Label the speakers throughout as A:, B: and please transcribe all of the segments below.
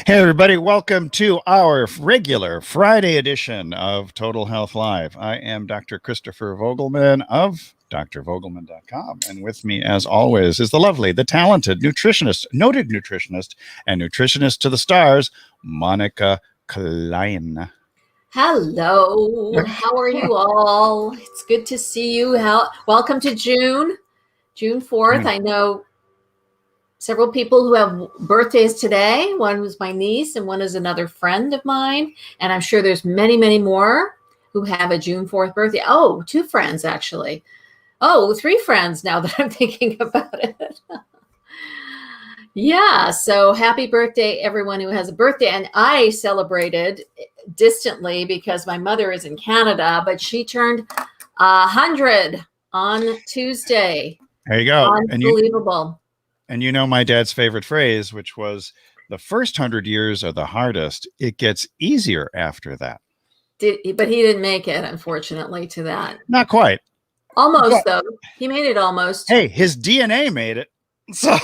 A: Hey, everybody, welcome to our regular Friday edition of Total Health Live. I am Dr. Christopher Vogelmann of drvogelmann.com. And with me, as always, is the lovely, the talented nutritionist, noted nutritionist, and nutritionist to the stars, Monika Klein.
B: Hello, how are you all? It's good to see you. Welcome to June 4th. I know several people who have birthdays today. One was my niece and one is another friend of mine. And I'm sure there's many, many more who have a June 4th birthday. Oh, two friends, actually. Oh, three friends now that I'm thinking about it. Yeah, so happy birthday, everyone who has a birthday. And I celebrated distantly because my mother is in Canada, but she turned 100 on Tuesday.
A: There you go.
B: Unbelievable.
A: And you know my dad's favorite phrase, which was, the first 100 years are the hardest. It gets easier after that.
B: But he didn't make it, unfortunately, to that.
A: Not quite.
B: Almost, though. He made it almost.
A: Hey, his DNA made it. So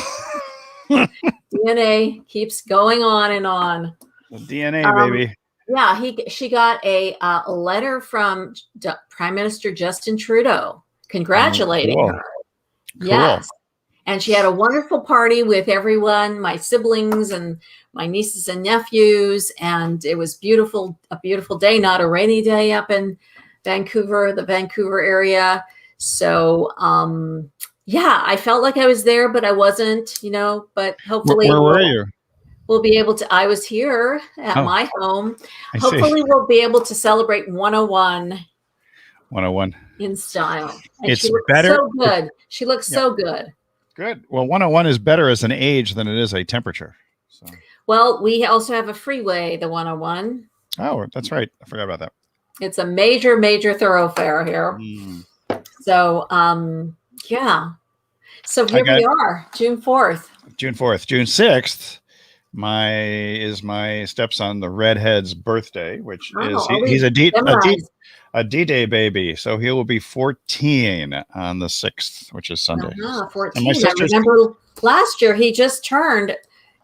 B: DNA keeps going on and on.
A: The DNA, baby.
B: Yeah, she got a letter from Prime Minister Justin Trudeau congratulating her.
A: Cool.
B: Yes. And she had a wonderful party with everyone, my siblings and my nieces and nephews. And it was a beautiful day, not a rainy day up in Vancouver, the Vancouver area. So, yeah, I felt like I was there, but I wasn't, but hopefully.
A: Where were you?
B: We'll be able to, I was here at my home. Hopefully we'll be able to celebrate 101.
A: 101.
B: In style. And
A: it's
B: she looks
A: better.
B: So good. She looks so good.
A: Good. Well, 101 is better as an age than it is a temperature. So.
B: Well, we also have a freeway, the 101.
A: Oh, that's right. I forgot about that.
B: It's a major, major thoroughfare here. So, yeah. So here we are, June 4th.
A: June 4th. June 6th is my stepson, the redhead's birthday, which is he's a D-Day baby. So he will be 14 on the 6th, which is Sunday.
B: 14. I remember last year he just turned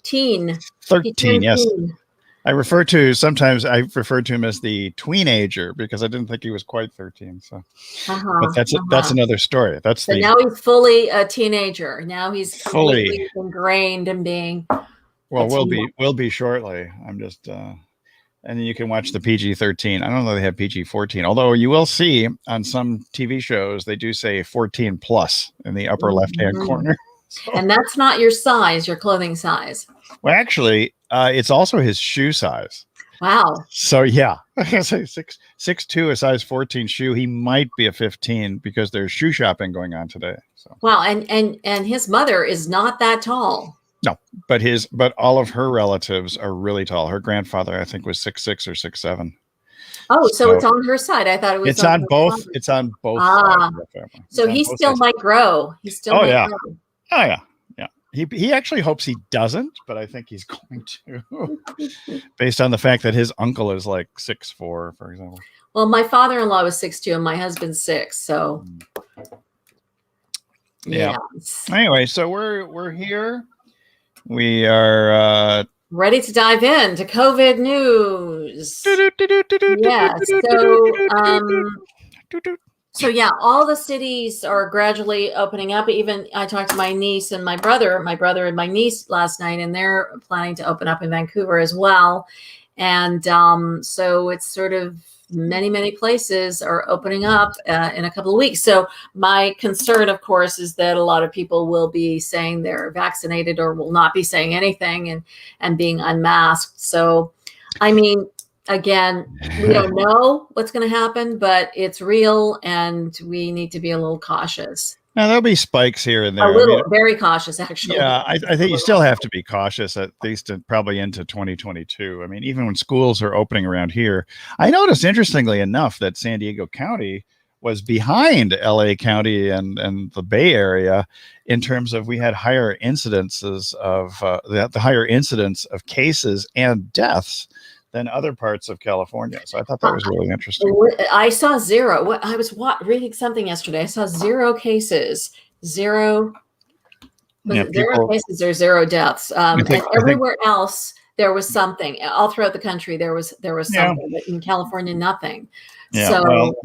B: 13,
A: yes. I refer to him as the tweenager because I didn't think he was quite 13. So, but that's another story.
B: Now he's fully a teenager. Now he's fully ingrained in being.
A: Well, we'll be shortly. I'm just, and then you can watch the PG-13. I don't know if they have PG-14, although you will see on some TV shows they do say 14 plus in the upper left-hand corner. So.
B: And that's not your size, your clothing size.
A: Well, actually, it's also his shoe size.
B: Wow.
A: So yeah, I say 6'2", a size 14 shoe. He might be a 15 because there's shoe shopping going on today. So.
B: Wow, and his mother is not that tall.
A: No, but all of her relatives are really tall. Her grandfather, I think, was 6'6" or 6'7".
B: Oh, so it's on her side. I thought it was.
A: It's on both. Side. It's on both sides of the family.
B: So he still might grow. He still.
A: Oh yeah. Grow. Oh yeah. Yeah. He actually hopes he doesn't, but I think he's going to, based on the fact that his uncle is like 6'4", for example.
B: Well, my father-in-law was 6'2", and my husband's 6'. So.
A: Yeah. Yes. Anyway, so we're here. We are
B: ready to dive into COVID news. Yes. So yeah, all the cities are gradually opening up. Even I talked to my niece and my brother and my niece last night, and they're planning to open up in Vancouver as well. And so it's sort of many, many places are opening up in a couple of weeks. So my concern, of course, is that a lot of people will be saying they're vaccinated or will not be saying anything and being unmasked. So, I mean, again, we don't know what's going to happen, but it's real and we need to be a little cautious.
A: Now, there'll be spikes here and there.
B: Very cautious, actually.
A: Yeah, I think you still have to be cautious, at least probably into 2022. I mean, even when schools are opening around here, I noticed, interestingly enough, that San Diego County was behind LA County and the Bay Area in terms of we had higher incidences of the higher incidence of cases and deaths than other parts of California. So I thought that was really interesting.
B: I saw zero. I was reading something yesterday. I saw 0 cases, zero cases or 0 deaths. And everywhere else, there was something all throughout the country. There was something, but in California, nothing.
A: Yeah.
B: So,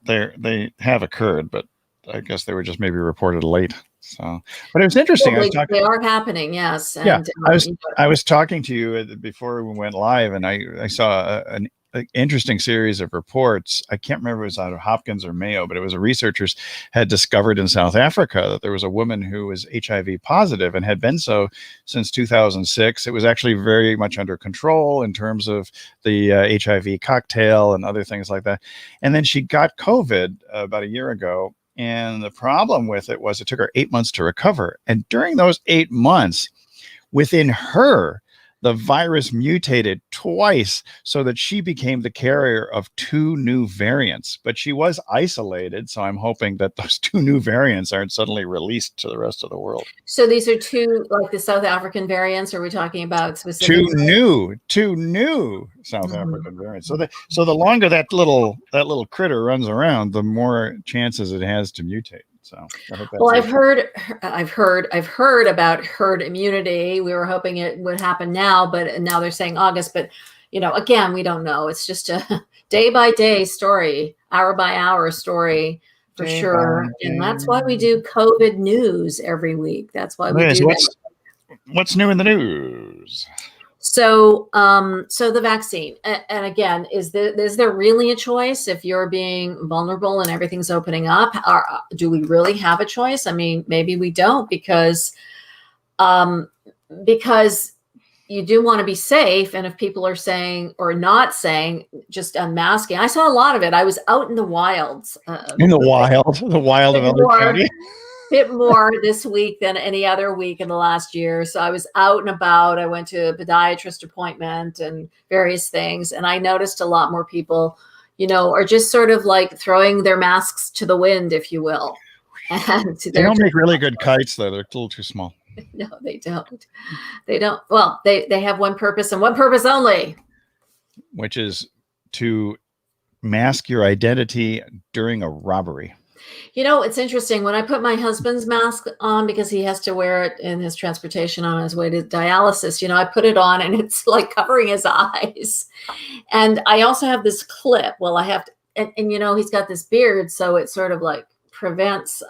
A: they have occurred, but I guess they were just maybe reported late. So, but it was interesting.
B: They are happening, yes.
A: Yeah,
B: And
A: I was talking to you before we went live, and I saw an interesting series of reports. I can't remember if it was out of Hopkins or Mayo, but it was researchers had discovered in South Africa that there was a woman who was HIV positive and had been so since 2006. It was actually very much under control in terms of the HIV cocktail and other things like that. And then she got COVID about a year ago. And the problem with it was it took her 8 months to recover. And during those 8 months, within her, the virus mutated twice so that she became the carrier of 2 new variants. But she was isolated. So I'm hoping that those 2 new variants aren't suddenly released to the rest of the world.
B: So these are 2, like the South African variants, or are we talking about specific?
A: 2 new South African variants. So the longer that little critter runs around, the more chances it has to mutate. So I hope that's
B: well, I've heard about herd immunity. We were hoping it would happen now, but now they're saying August. But again, we don't know. It's just a day by day story, hour by hour story for sure. And that's why we do COVID news every week. That's why we do that.
A: What's new in the news?
B: So, so the vaccine, and again, is there really a choice if you're being vulnerable and everything's opening up? Do we really have a choice? I mean, maybe we don't, because you do want to be safe. And if people are saying or not saying, just unmasking, I saw a lot of it. I was out in the wilds.
A: The wild of LA County.
B: Bit more this week than any other week in the last year. So I was out and about. I went to a podiatrist appointment and various things. And I noticed a lot more people, are just sort of like throwing their masks to the wind, if you will. And
A: they don't make really good kites, though. They're a little too small.
B: No, they don't. They don't. Well, they have one purpose and one purpose only.
A: Which is to mask your identity during a robbery.
B: It's interesting. When I put my husband's mask on, because he has to wear it in his transportation on his way to dialysis, I put it on and it's like covering his eyes. And I also have this clip. Well, I have to, and he's got this beard, so it sort of like prevents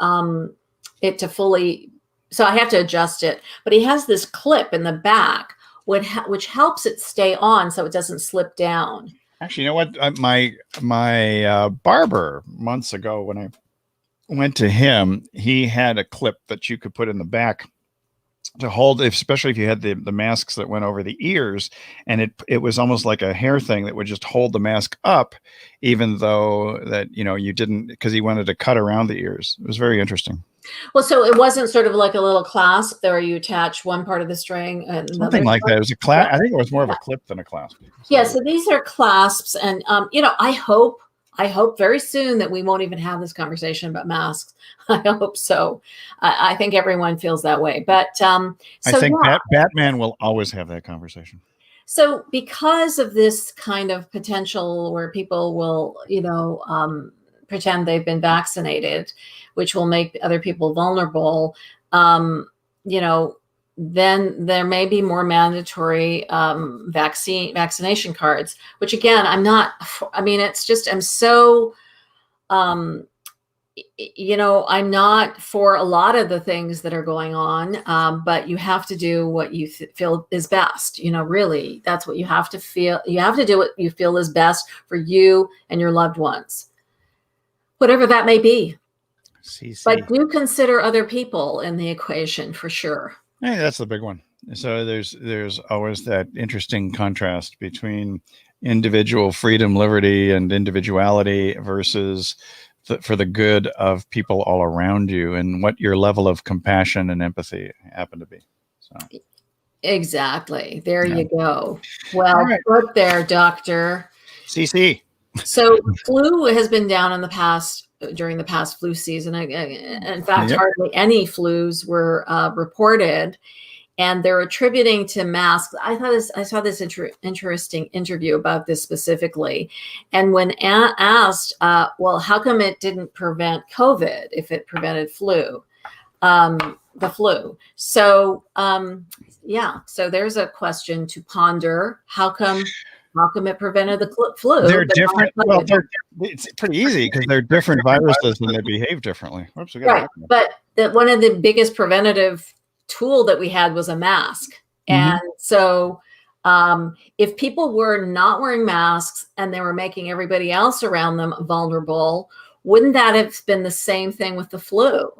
B: it to fully, so I have to adjust it. But he has this clip in the back, which helps it stay on so it doesn't slip down.
A: Actually, you know what? My barber months ago, when I went to him, he had a clip that you could put in the back to hold, especially if you had the masks that went over the ears, and it was almost like a hair thing that would just hold the mask up, even though that you didn't, because he wanted to cut around the ears. It was very interesting.
B: Well, so it wasn't sort of like a little clasp there where you attach one part of the string and
A: something like that. It was a clasp. I think it was more of a clip than a clasp.
B: Yeah, so these are clasps, and I hope very soon that we won't even have this conversation about masks. I hope so. I think everyone feels that way. But
A: I think Batman will always have that conversation.
B: So because of this kind of potential where people will, pretend they've been vaccinated, which will make other people vulnerable, then there may be more mandatory vaccination cards, which again, I'm so, I'm not for a lot of the things that are going on, but you have to do what you feel is best. Really, that's what you have to feel. You have to do what you feel is best for you and your loved ones, whatever that may be. But do consider other people in the equation for sure.
A: Hey, that's the big one. So there's always that interesting contrast between individual freedom, liberty, and individuality versus for the good of people all around you, and what your level of compassion and empathy happen to be. So
B: exactly. There you go. Well, good there, Doctor.
A: CC.
B: So flu has been down during the past flu season. In fact, hardly any flus were reported, and they're attributing to masks. I saw this interesting interview about this specifically. And when asked, well, how come it didn't prevent COVID if it prevented flu? the flu. So so there's a question to ponder. How come it prevented the flu?
A: They're
B: but not
A: different. Well,
B: COVID?
A: it's pretty easy because they're different viruses and they behave differently. Whoops, we got
B: Right. But one of the biggest preventative tool that we had was a mask. And so if people were not wearing masks and they were making everybody else around them vulnerable, wouldn't that have been the same thing with the flu?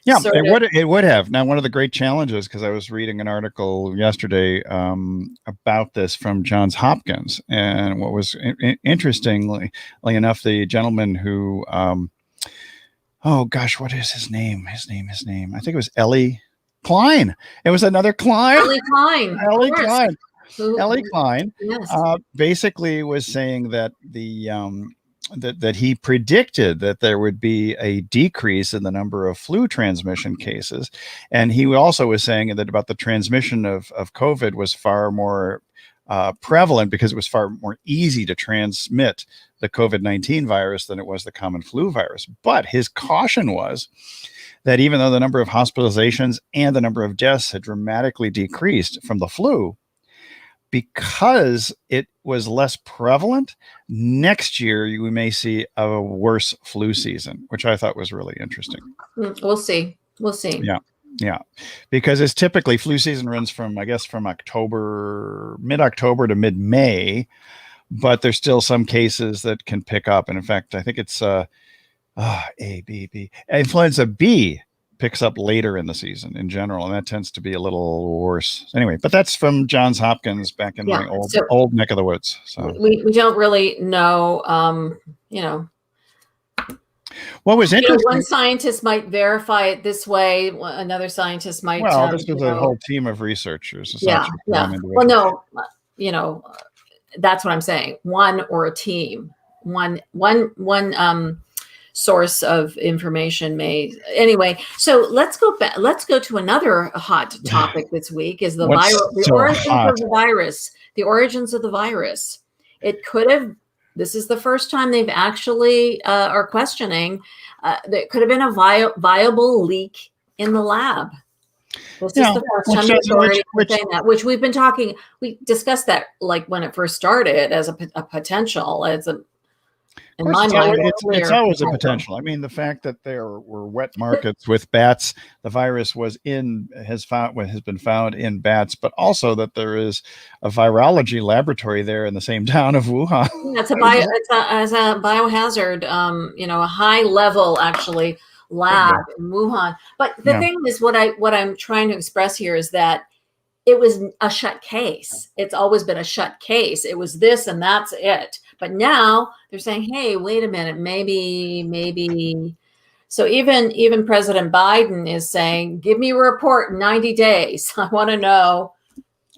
B: Yeah,
A: it would have. Now, one of the great challenges, because I was reading an article yesterday about this from Johns Hopkins, and what was interestingly enough, the gentleman who, oh gosh, what is his name? His name. I think it was Ellie Klein. It was another Klein.
B: Ellie Klein.
A: Ellie Klein
B: Yes.
A: basically was saying that that he predicted that there would be a decrease in the number of flu transmission cases. And he also was saying that about the transmission of COVID was far more prevalent because it was far more easy to transmit the COVID-19 virus than it was the common flu virus. But his caution was that even though the number of hospitalizations and the number of deaths had dramatically decreased from the flu, because it was less prevalent, next year we may see a worse flu season, which I thought was really interesting.
B: We'll see.
A: Yeah. Because it's typically flu season runs from mid-October to mid-May, but there's still some cases that can pick up. And in fact, I think it's influenza B picks up later in the season in general, and that tends to be a little worse anyway. But that's from Johns Hopkins back in my old neck of the woods. So we
B: don't really know.
A: What was interesting?
B: One scientist might verify it this way. Another scientist might.
A: Well, this was a whole team of researchers.
B: Yeah. Well, no, that's what I'm saying. One or a team. One source of information may anyway. So let's go back. Let's go to another hot topic this week is the origins of the virus. The origins of the virus. It could have. This is the first time they've actually are questioning. There could have been a viable leak in the lab. This is the first time they've already saying that. Which we've been talking. We discussed that like when it first started as a potential as a. In my mind,
A: it's always a potential. I mean, the fact that there were wet markets with bats, the virus has been found in bats, but also that there is a virology laboratory there in the same town of Wuhan.
B: It's a biohazard, a high level actually lab in Wuhan. But the thing is, what I'm trying to express here is that it was a shut case. It's always been a shut case. It was this and that's it. But now they're saying, hey, wait a minute, maybe. So even President Biden is saying, give me a report in 90 days. I want to know,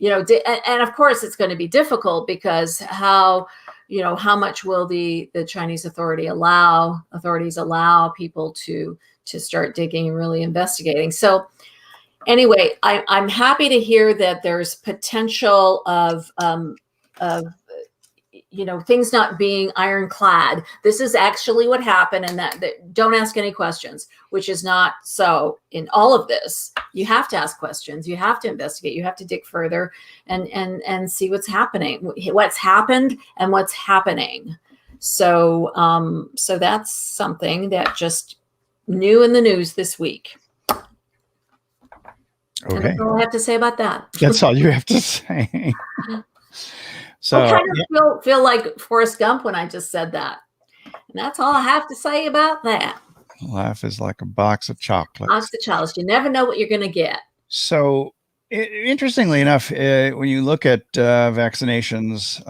B: and of course it's going to be difficult because how much will the Chinese authorities allow people to start digging and really investigating. So anyway, I'm happy to hear that there's potential of things not being ironclad. This is actually what happened, and that don't ask any questions, which is not so in all of this. You have to ask questions. You have to investigate. You have to dig further and see what's happening, what's happened and what's happening. So that's something that just new in the news this week.
A: Okay.
B: And that's all I have to say about that.
A: That's all you have to say. So
B: I kind of feel like Forrest Gump when I just said that. And that's all I have to say about that.
A: Life is like a box of chocolates.
B: Box of chocolates. You never know what you're going to get.
A: So interestingly enough, when you look at vaccinations,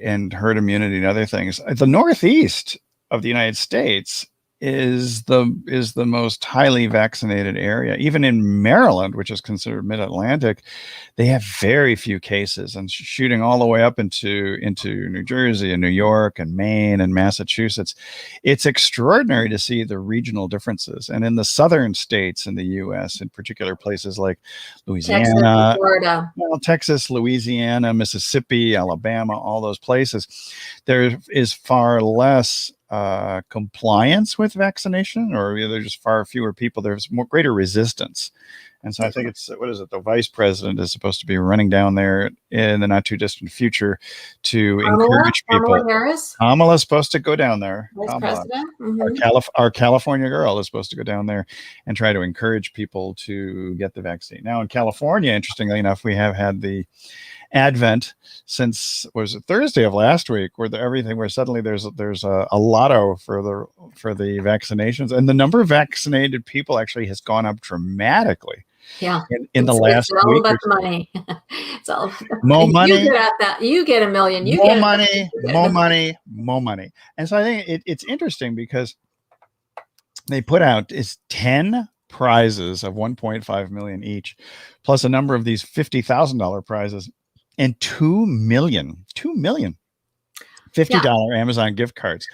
A: and herd immunity and other things, the Northeast of the United States is the most highly vaccinated area. Even in Maryland, which is considered mid-Atlantic, they have very few cases, and shooting all the way up into New Jersey and New York and Maine and Massachusetts. It's extraordinary to see the regional differences. And in the southern states in the U.S., in particular places like Louisiana,
B: Texas, Florida,
A: Texas, Louisiana, Mississippi, Alabama, all those places, there is far less compliance with vaccination, or there's just far fewer people. There's greater resistance. And so I think it's, what is it? The vice president is supposed to be running down there in the not too distant future to encourage people.
B: Kamala Harris?
A: Kamala's supposed to go down there.
B: Vice
A: Kamala,
B: President?
A: our California girl is supposed to go down there and try to encourage people to get the vaccine. Now in California, interestingly enough, we have had the advent since, was it Thursday of last week, where suddenly there's a lotto for the vaccinations, and the number of vaccinated people actually has gone up dramatically.
B: Yeah,
A: in the last
B: it's all
A: week
B: about the money. It's all about the
A: more money.
B: You get at that. You get $1 million. You
A: more
B: get
A: money, more money, more money. And so I think it's interesting because they put out 10 prizes of 1.5 million each, plus a number of these $50,000 prizes, and 2 million $50 Amazon gift cards,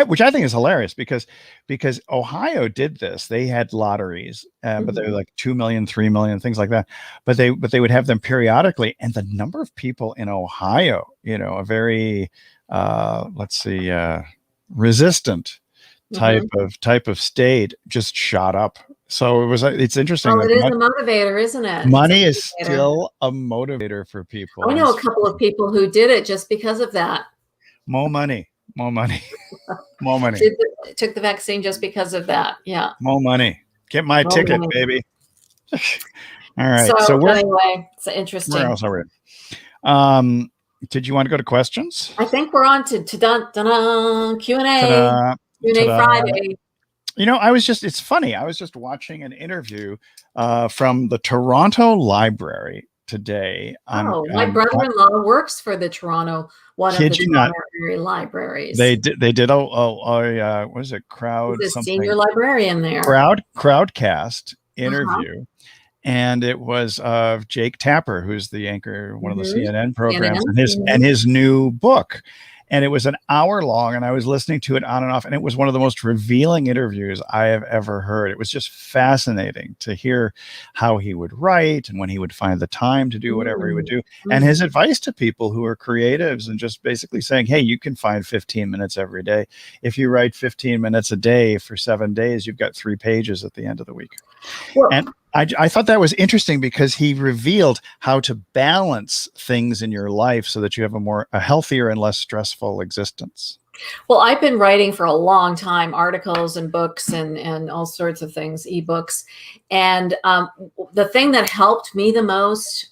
A: which I think is hilarious because Ohio did this. They had lotteries, but they were like 2 million, 3 million, things like that. But they would have them periodically, and the number of people in Ohio, a very resistant type of state, just shot up. So it's interesting.
B: Well, it is a motivator, isn't it?
A: Money is still a motivator for people.
B: I know a couple of people who did it just because of that.
A: More money, more money, more money.
B: Took the vaccine just because of that. Yeah.
A: More money. Get my ticket, baby. All right.
B: So anyway, it's interesting.
A: Where else are we? Did you want to go to questions?
B: I think we're on to Q&A. Q&A Friday.
A: It's funny. I was just watching an interview from the Toronto Library today.
B: My brother-in-law works for the Toronto, one of the Toronto area libraries.
A: They did what is it?
B: Senior librarian there.
A: Crowdcast interview. And it was Jake Tapper, who's the anchor, one of the CNN programs, and his new book. And it was an hour long, and I was listening to it on and off, and it was one of the most revealing interviews I have ever heard. It was just fascinating to hear how he would write and when he would find the time to do whatever he would do, and his advice to people who are creatives, and just basically saying, hey, you can find 15 minutes every day. If you write 15 minutes a day for 7 days, you've got 3 pages at the end of the week. Well, and I thought that was interesting because he revealed how to balance things in your life so that you have a healthier and less stressful existence.
B: Well, I've been writing for a long time, articles and books and all sorts of things, ebooks. And the thing that helped me the most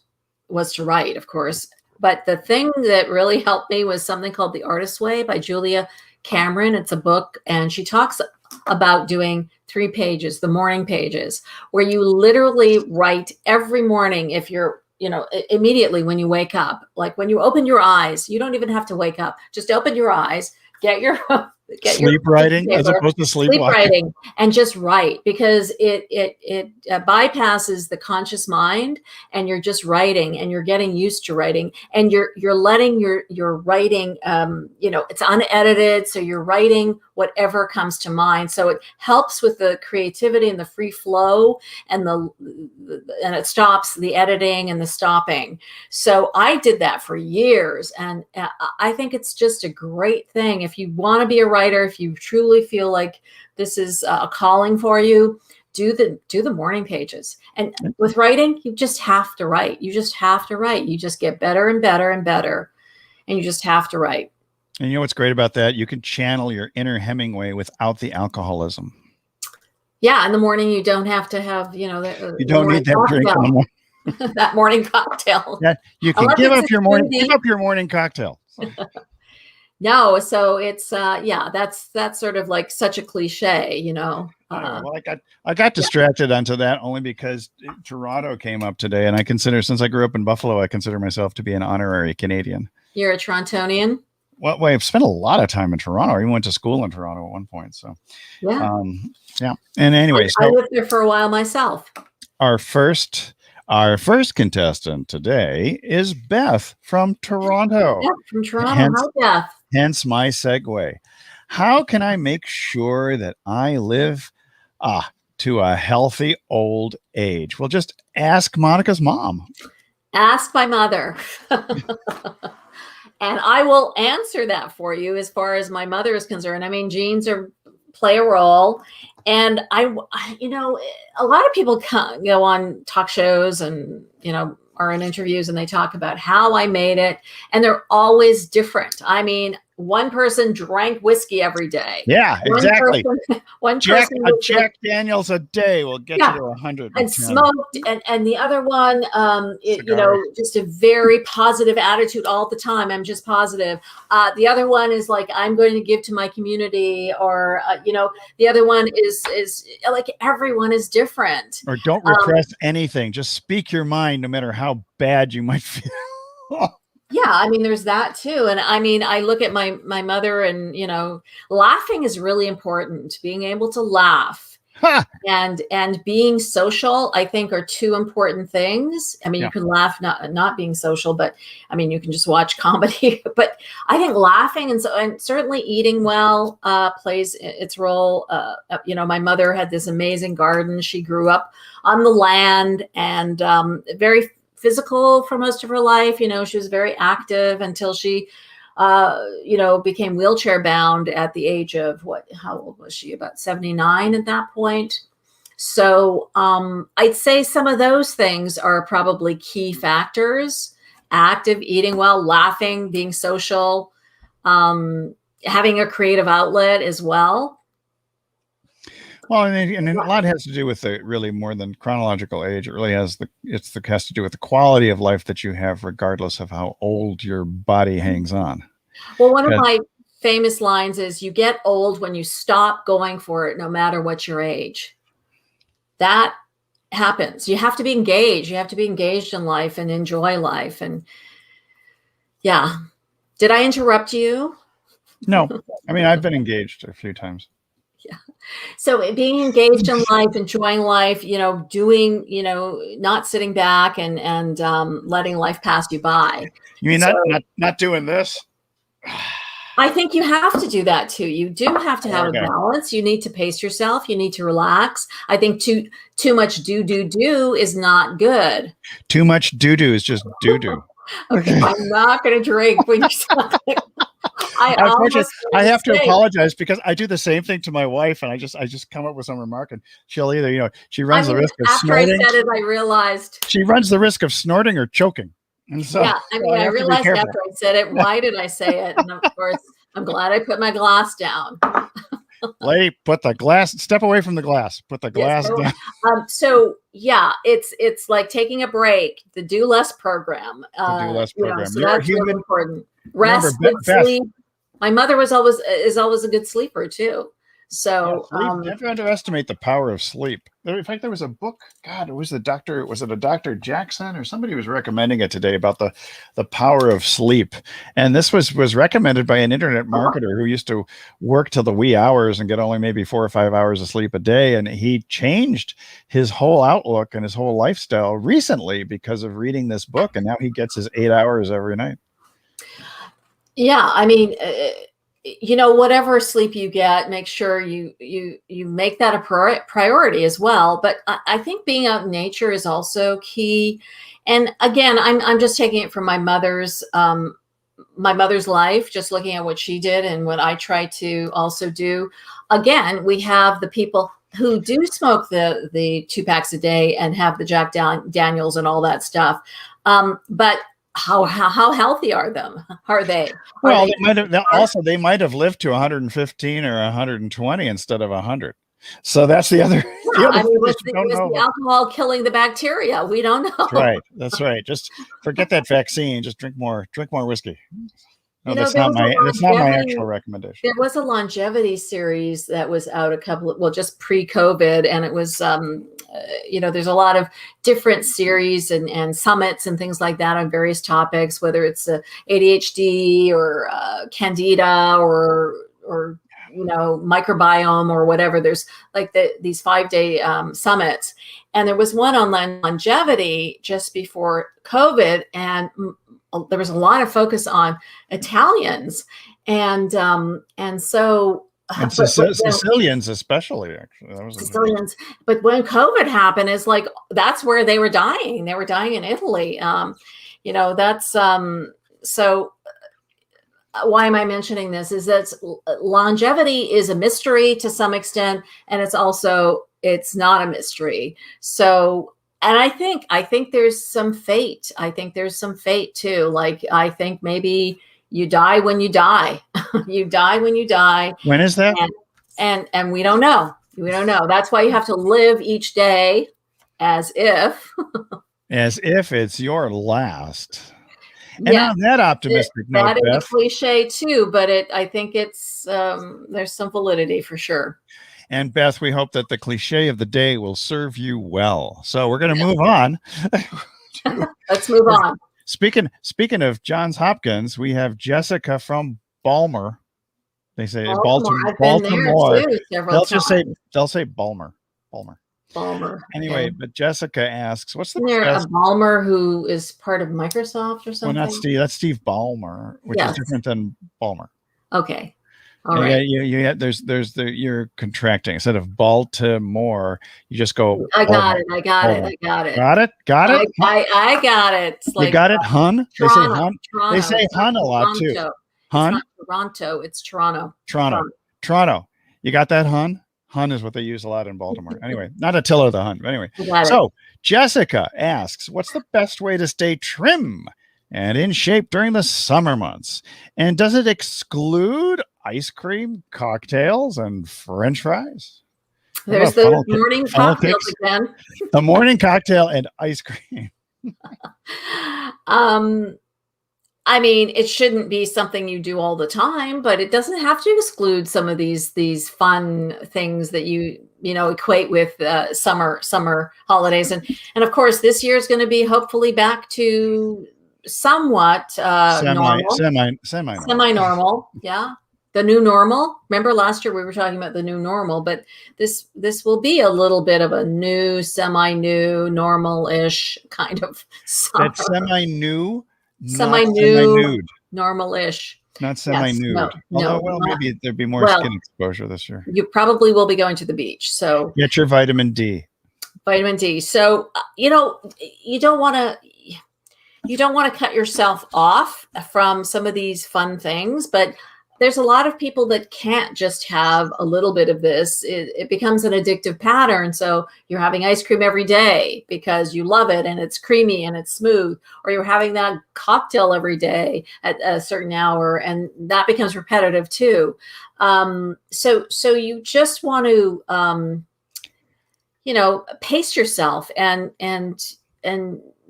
B: was to write, of course. But the thing that really helped me was something called The Artist's Way by Julia Cameron. It's a book, and she talks about doing 3 pages, the morning pages, where you literally write every morning. If you're, immediately when you wake up, like when you open your eyes, you don't even have to wake up. Just open your eyes, get your
A: sleep writing paper, as opposed to sleep
B: writing, and just write, because it bypasses the conscious mind, and you're just writing, and you're getting used to writing, and you're letting your writing, it's unedited, so you're writing whatever comes to mind. So it helps with the creativity and the free flow, and it stops the editing and the stopping. So I did that for years, and I think it's just a great thing if you want to be a writer. If you truly feel like this is a calling for you, do the morning pages. And with writing, you just have to write. You just have to write. You just get better and better and better, and you just have to write.
A: And you know what's great about that? You can channel your inner Hemingway without the alcoholism.
B: Yeah, in the morning you don't have to have, you
A: don't need that drink in the morning.
B: That morning cocktail.
A: Yeah, you can give up your morning cocktail.
B: No, so it's that's sort of like such a cliche,
A: Well, I got distracted onto that only because Toronto came up today, and since I grew up in Buffalo, I consider myself to be an honorary Canadian.
B: You're a Torontonian?
A: Well, I've spent a lot of time in Toronto. I even went to school in Toronto at one point. So yeah. And anyway,
B: I lived there for a while myself.
A: Our first contestant today is Beth from Toronto.
B: Yeah, from Toronto. Hi, Beth.
A: Hence my segue. How can I make sure that I live to a healthy old age? Well, just ask Monika's mom.
B: Ask my mother. And I will answer that for you as far as my mother is concerned. I mean, genes play a role. And a lot of people go on talk shows and, are in interviews and they talk about how I made it. And they're always different. I mean, one person drank whiskey every day.
A: Yeah, exactly.
B: One
A: Jack,
B: person
A: a Jack Daniels a day will get you to 100.
B: And smoked, and the other one, just a very positive attitude all the time. I'm just positive. The other one is like, I'm going to give to my community, or the other one is like, everyone is different.
A: Or don't repress anything. Just speak your mind, no matter how bad you might feel.
B: Yeah, I mean, there's that too. And I mean, I look at my mother, and laughing is really important. Being able to laugh and being social, I think, are two important things. I mean, you can laugh not being social, but I mean, you can just watch comedy. But I think laughing and certainly eating well plays its role. My mother had this amazing garden. She grew up on the land, and very physical for most of her life. She was very active until she, became wheelchair bound at the age of how old was she? About 79 at that point. So I'd say some of those things are probably key factors: active, eating well, laughing, being social, having a creative outlet as well.
A: Well, and a lot has to do with really more than chronological age. It really has has to do with the quality of life that you have, regardless of how old your body hangs on.
B: Well, one of my famous lines is, "You get old when you stop going for it, no matter what your age." That happens. You have to be engaged. You have to be engaged in life and enjoy life. And yeah, did I interrupt you?
A: No, I mean, I've been engaged a few times.
B: Yeah. So being engaged in life, enjoying life, doing, not sitting back and letting life pass you by.
A: You mean not doing this?
B: I think you have to do that too. You do have to have a balance. You need to pace yourself. You need to relax. I think too much do is not good.
A: Too much do is just do.
B: Okay, I'm not going to drink when you're talking.
A: I have to apologize, because I do the same thing to my wife, and I just come up with some remark, and she'll either, she runs the risk of snorting.
B: After I said it, I realized
A: she runs the risk of snorting or choking. And so,
B: yeah, I mean, I realized after I said it, why did I say it? And of course, I'm glad I put my glass down.
A: Lady, step away from the glass. Put the glass down.
B: So yeah, it's like taking a break. The Do Less program.
A: The Do Less program.
B: So that's really important. Rest, good sleep. My mother is always a good sleeper too. So
A: never underestimate the power of sleep. In fact, there was a book. God, it was it a Dr. Jackson or somebody was recommending it today about the power of sleep. And this was recommended by an internet marketer who used to work till the wee hours and get only maybe 4 or 5 hours of sleep a day. And he changed his whole outlook and his whole lifestyle recently because of reading this book. And now he gets his 8 hours every night.
B: Yeah, I mean, whatever sleep you get, make sure you make that a priority as well. But I think being out in nature is also key. And again, I'm just taking it from my mother's life, just looking at what she did and what I try to also do. Again, we have the people who do smoke the 2 packs a day and have the Jack Daniels and all that stuff. But how healthy are they?
A: Well, they might have lived to 115 or 120 instead of 100. So that's the other.
B: Was the alcohol killing the bacteria? We don't know.
A: That's right. Just forget that vaccine. Just drink more whiskey. No, that's not my actual recommendation.
B: There was a longevity series that was out just pre-COVID, and it was, there's a lot of different series and summits and things like that on various topics, whether it's ADHD or Candida or microbiome or whatever. There's like these 5-day summits, and there was one on longevity just before COVID, and there was a lot of focus on Italians and so
A: Sicilians especially, actually.
B: Sicilians. But when COVID happened, it's like that's where they were dying. They were dying in Italy. That's so why am I mentioning this? Is that longevity is a mystery to some extent, and it's not a mystery. So, and I think there's some fate. I think there's some fate too. Like, I think maybe you die when you die. You die when you die.
A: When is that?
B: And we don't know. We don't know. That's why you have to live each day as if
A: it's your last. And on that optimistic note,
B: that is
A: Beth,
B: a cliche too, but I think it's there's some validity for sure.
A: And Beth, we hope that the cliche of the day will serve you well. So we're going to move on.
B: Let's move on.
A: Speaking of Johns Hopkins, we have Jessica from Balmer. They say Baltimore.
B: I've been there too several times.
A: They'll say Balmer.
B: Balmer.
A: Anyway,
B: okay.
A: But Jessica asks, "What's the
B: Isn't there
A: best?"
B: a Balmer who is part of Microsoft or something?
A: Well, not Steve. That's Steve Ballmer, which is different than Balmer.
B: Okay. All right.
A: You're contracting. Instead of Baltimore, you just go.
B: I got it. Got it.
A: Got it.
B: I got it. It's like,
A: you got it, hun.
B: Toronto,
A: they say hun.
B: Toronto.
A: They say hun a lot too. Hun.
B: It's not Toronto. It's Toronto.
A: Toronto. You got that, hun? Hun is what they use a lot in Baltimore. Anyway, not Attila the Hun. But anyway, so Jessica asks, "What's the best way to stay trim and in shape during the summer months? And does it exclude ice cream, cocktails, and French fries?"
B: There's the morning cocktails again.
A: The morning cocktail and ice cream.
B: I mean, it shouldn't be something you do all the time, but it doesn't have to exclude some of these fun things that you equate with summer holidays. And of course, this year is going to be hopefully back to somewhat semi-normal. Yeah. The new normal. Remember last year we were talking about the new normal, but this will be a little bit of a new, semi-new, normal-ish kind of summer.
A: That's semi-new?
B: Semi-nude, normal-ish.
A: Not semi-nude.
B: Yes,
A: maybe there'd be more skin exposure this year.
B: You probably will be going to the beach, so
A: get your vitamin D.
B: So you don't want to cut yourself off from some of these fun things, but there's a lot of people that can't just have a little bit of this. It becomes an addictive pattern. So you're having ice cream every day because you love it and it's creamy and it's smooth, or you're having that cocktail every day at a certain hour, and that becomes repetitive too. So you just want to, pace yourself and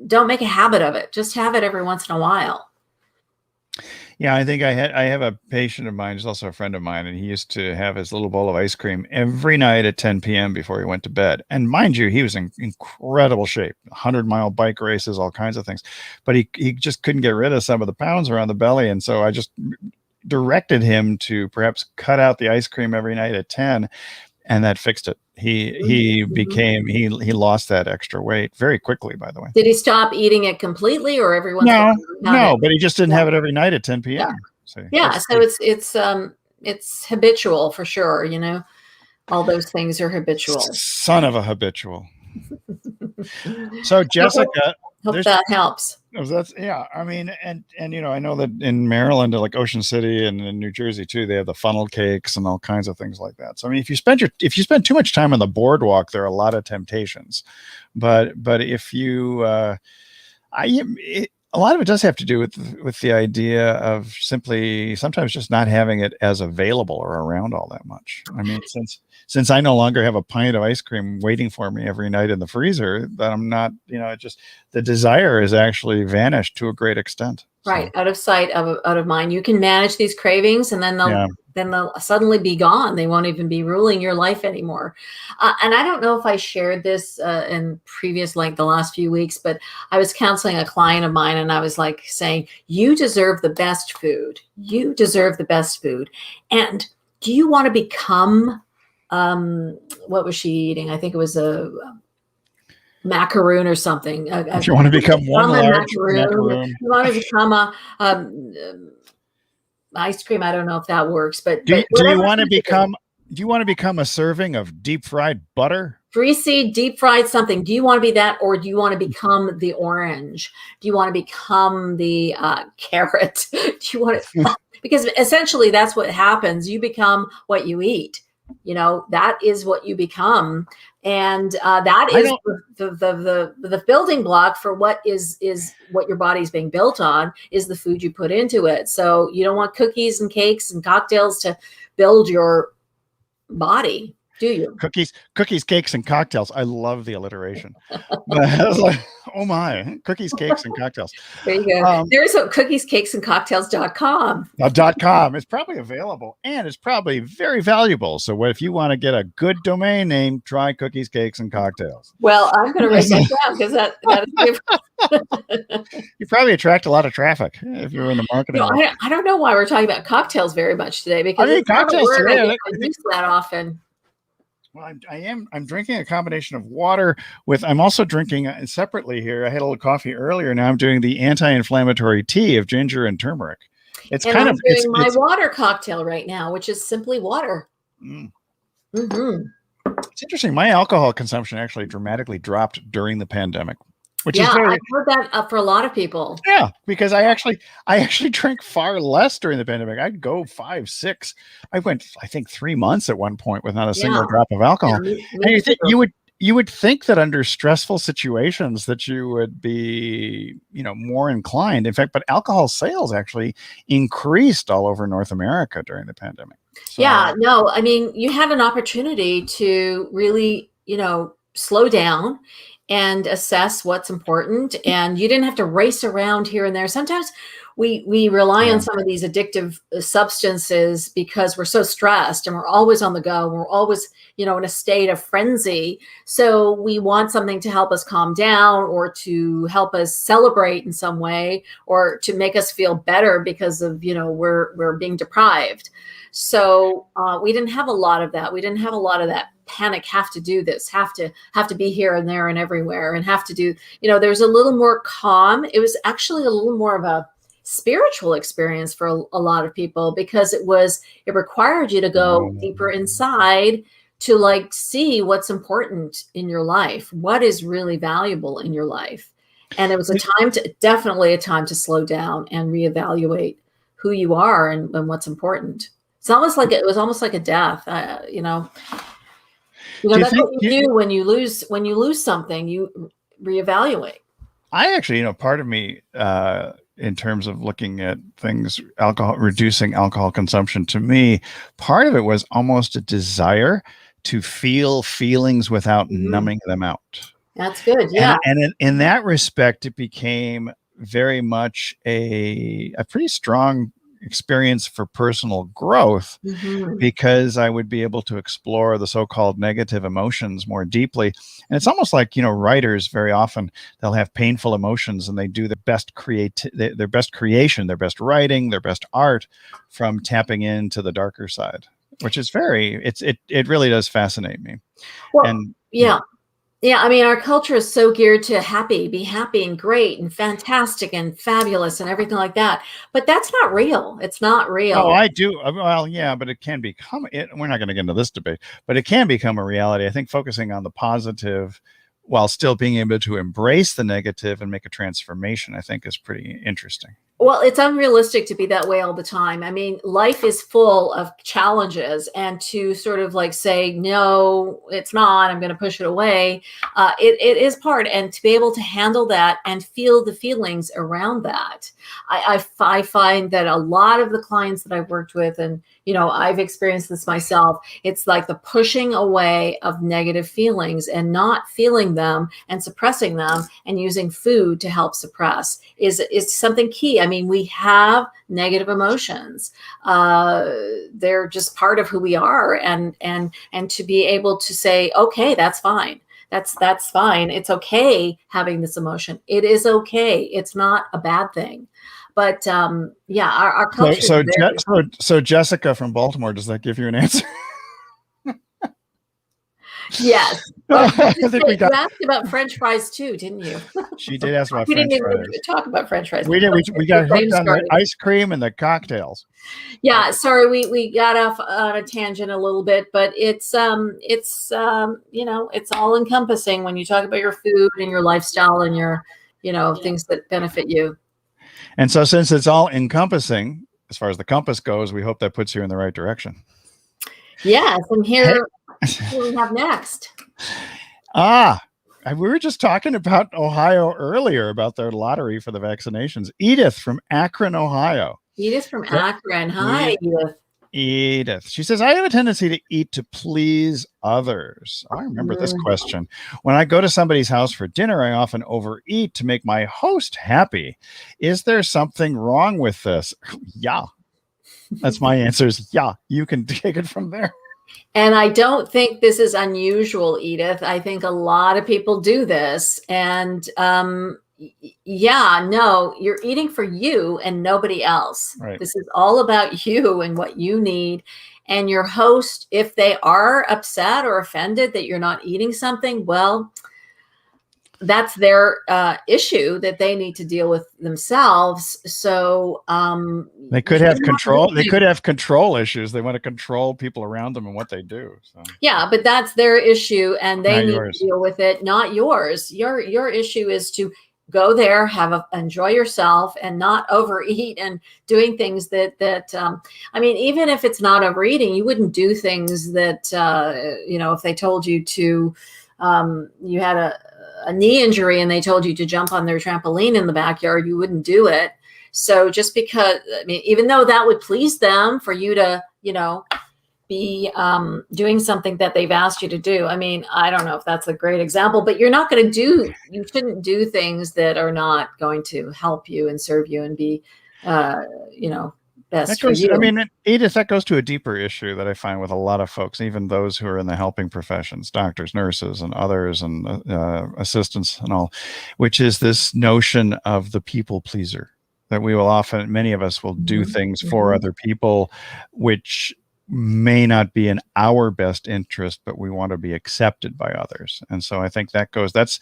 B: don't make a habit of it. Just have it every once in a while.
A: Yeah, I think I have a patient of mine, who's also a friend of mine, and he used to have his little bowl of ice cream every night at 10 p.m. before he went to bed. And mind you, he was in incredible shape, 100-mile bike races, all kinds of things. But he just couldn't get rid of some of the pounds around the belly. And so I just directed him to perhaps cut out the ice cream every night at 10, and that fixed it. He lost that extra weight very quickly, by the way.
B: Did he stop eating it completely, or everyone?
A: No, but he just didn't have it every night at 10 p.m.
B: Yeah. So it's habitual for sure. All those things are habitual.
A: Son of a habitual. So Jessica,
B: hope that helps.
A: I mean, and I know that in Maryland, like Ocean City and in New Jersey too, they have the funnel cakes and all kinds of things like that. So I mean, if you spend too much time on the boardwalk, there are a lot of temptations. But if you, a lot of it does have to do with the idea of simply sometimes just not having it as available or around all that much. I mean, since I no longer have a pint of ice cream waiting for me every night in the freezer, that I'm not, the desire has actually vanished to a great extent.
B: Right. Out of sight, out of mind. You can manage these cravings, and then they'll suddenly be gone. They won't even be ruling your life anymore. And I don't know if I shared this in previous, like the last few weeks, but I was counseling a client of mine, and I was like saying, you deserve the best food. You deserve the best food. And do you want to become, what was she eating? I think it was a macaroon or something.
A: If you want to become one large macaroon.
B: You want to become a ice cream. I don't know if that works, but
A: do you want to become a serving of deep fried butter?
B: Greasy, deep fried something. Do you want to be that, or do you want to become the orange? Do you want to become the carrot? Do you want to? because essentially that's what happens. You become what you eat. That is what you become. And that is the building block for what is what your body's being built on, is the food you put into it. So you don't want cookies and cakes and cocktails to build your body, do you?
A: Cookies, cakes, and cocktails. I love the alliteration. But I was like, oh my, cookies, cakes, and cocktails.
B: There you go. There's a cookiescakesandcocktails.com.
A: .com. It's probably available, and it's probably very valuable. So if you want to get a good domain name, try Cookies, Cakes, and Cocktails.
B: Well, I'm going to write that down, because that is
A: you probably attract a lot of traffic if you're in the marketing.
B: I don't know why we're talking about cocktails very much today, because
A: it's cocktails
B: not a word
A: today.
B: I use that often.
A: Well, I'm drinking a combination of water with, I'm also drinking separately here. I had a little coffee earlier. Now I'm doing the anti-inflammatory tea of ginger and turmeric. It's
B: and
A: kind
B: I'm
A: of
B: doing my water cocktail right now, which is simply water.
A: It's interesting. My alcohol consumption actually dramatically dropped during the pandemic, which is
B: I've heard that for a lot of people.
A: Yeah, because I actually drank far less during the pandemic. I'd go 5, 6. I went, I think, 3 months at one point without a single drop of alcohol.
B: Me
A: and you would think that under stressful situations that you would be, more inclined. In fact, but alcohol sales actually increased all over North America during the pandemic. So,
B: I mean, you had an opportunity to really, slow down and assess what's important, and you didn't have to race around here and there. Sometimes we rely on some of these addictive substances because we're so stressed and we're always on the go. We're always, in a state of frenzy. So we want something to help us calm down, or to help us celebrate in some way, or to make us feel better because of, we're being deprived. So we didn't have a lot of that. We didn't have a lot of that panic, have to do this, have to be here and there and everywhere, and have to do, there's a little more calm. It was actually a little more of a spiritual experience for a lot of people, because it required you to go deeper inside to see what's important in your life, what is really valuable in your life. And it was definitely a time to slow down and reevaluate who you are and what's important. It was almost like a death, that's what you do when you lose something. You reevaluate.
A: I actually, part of me, in terms of looking at things, reducing alcohol consumption, to me, part of it was almost a desire to feel feelings without numbing them out.
B: That's good. Yeah.
A: And in that respect, it became very much a pretty strong experience for personal growth, because I would be able to explore the so-called negative emotions more deeply. And it's almost like, writers, very often they'll have painful emotions, and they do their best their best creation, their best writing, their best art from tapping into the darker side, which is it really does fascinate me.
B: Well, and yeah, I mean, our culture is so geared to be happy and great and fantastic and fabulous and everything like that. But that's not real. It's not real.
A: Oh, I do. Well, yeah, but it can become it. We're not going to get into this debate, but it can become a reality. I think focusing on the positive while still being able to embrace the negative and make a transformation, I think, is pretty interesting.
B: Well, it's unrealistic to be that way all the time. I mean, life is full of challenges, and to sort of say, no, it's not, I'm going to push it away. It is part, and to be able to handle that and feel the feelings around that. I find that a lot of the clients that I've worked with, and, I've experienced this myself, it's like the pushing away of negative feelings and not feeling them and suppressing them and using food to help suppress is something key. I mean, we have negative emotions. They're just part of who we are. And to be able to say, okay, that's fine. That's fine. It's okay having this emotion. It is okay. It's not a bad thing. But our culture.
A: So Jessica from Baltimore, does that give you an answer?
B: Yes. Well, you asked about French fries too, didn't you?
A: She did ask about
B: we
A: French
B: didn't
A: fries.
B: even talk about French fries.
A: We did. We got hooked on the ice cream and the cocktails.
B: Yeah, sorry, we got off on a tangent a little bit, but it's all encompassing when you talk about your food and your lifestyle and your things that benefit you.
A: And so, since it's all encompassing, as far as the compass goes, we hope that puts you in the right direction.
B: Yes, and here we have next.
A: We were just talking about Ohio earlier about their lottery for the vaccinations. Edith from Akron, Ohio.
B: Edith from Akron. Hi, Edith.
A: Edith. She says, I have a tendency to eat to please others. I remember this question. When I go to somebody's house for dinner, I often overeat to make my host happy. Is there something wrong with this? Yeah. That's my answer is yeah. You can take it from there.
B: And I don't think this is unusual, Edith. I think a lot of people do this. And yeah, no, you're eating for you and nobody else.
A: Right.
B: This is all about you and what you need. And your host, if they are upset or offended that you're not eating something, well, that's their issue that they need to deal with themselves. So
A: they could have control. They could have control issues. They want to control people around them and what they do. So.
B: Yeah, but that's their issue, and they need
A: yours.
B: to deal with it, not yours. Your issue is to go there, enjoy yourself, and not overeat and doing things that I mean, even if it's not overeating, you wouldn't do things that if they told you to, you had a knee injury and they told you to jump on their trampoline in the backyard, you wouldn't do it. So just because, I mean, even though that would please them for you to, be doing something that they've asked you to do. I mean, I don't know if that's a great example, but you shouldn't do things that are not going to help you and serve you and be, best for you.
A: I mean, Edith, that goes to a deeper issue that I find with a lot of folks, even those who are in the helping professions, doctors, nurses, and others, and assistants and all, which is this notion of the people pleaser, that we will often, many of us will do things for other people, which may not be in our best interest, but we want to be accepted by others. And so I think that's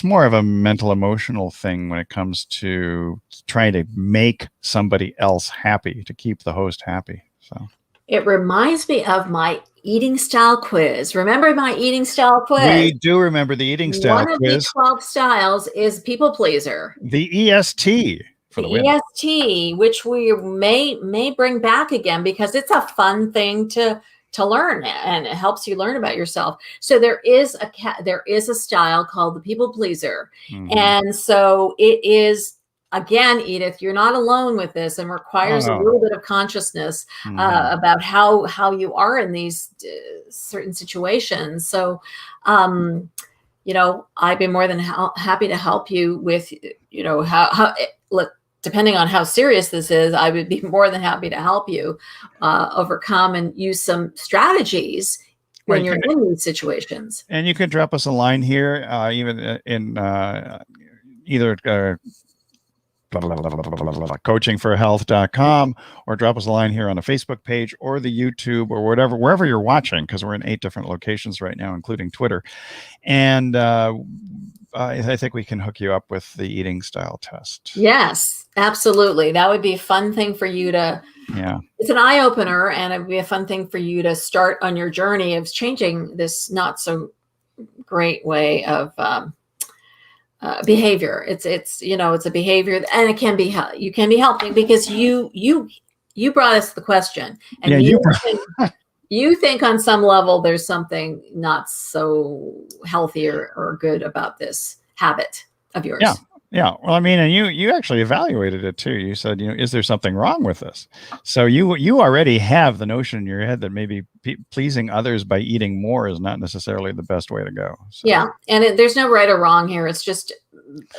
A: more of a mental emotional thing when it comes to trying to make somebody else happy, to keep the host happy. So
B: it reminds me of my eating style quiz. Remember my eating style quiz?
A: We do remember the eating style quiz.
B: One of the 12 styles is people pleaser.
A: The EST. For the
B: EST, which we may bring back again because it's a fun thing to learn, and it helps you learn about yourself. So there is a style called the people pleaser, and so it is, again, Edith, you're not alone with this, and requires a little bit of consciousness about how you are in these certain situations. So I'd be more than happy to help you with depending on how serious this is, I would be more than happy to help you overcome and use some strategies when you're in these situations.
A: And you can drop us a line here, even in either coachingforhealth.com, or drop us a line here on the Facebook page or the YouTube or wherever you're watching, because we're in 8 different locations right now, including Twitter. And I think we can hook you up with the eating style test.
B: Yes, absolutely. That would be a fun thing for you to, it's an eye opener, and it'd be a fun thing for you to start on your journey of changing this not so great way of behavior. It's a behavior, and it can be, you can be helping because you brought us the question, and you think on some level there's something not so healthy or good about this habit of yours.
A: Yeah. Well, I mean, and you actually evaluated it too. You said, is there something wrong with this? So you already have the notion in your head that maybe pleasing others by eating more is not necessarily the best way to go. So.
B: Yeah. And there's no right or wrong here. It's just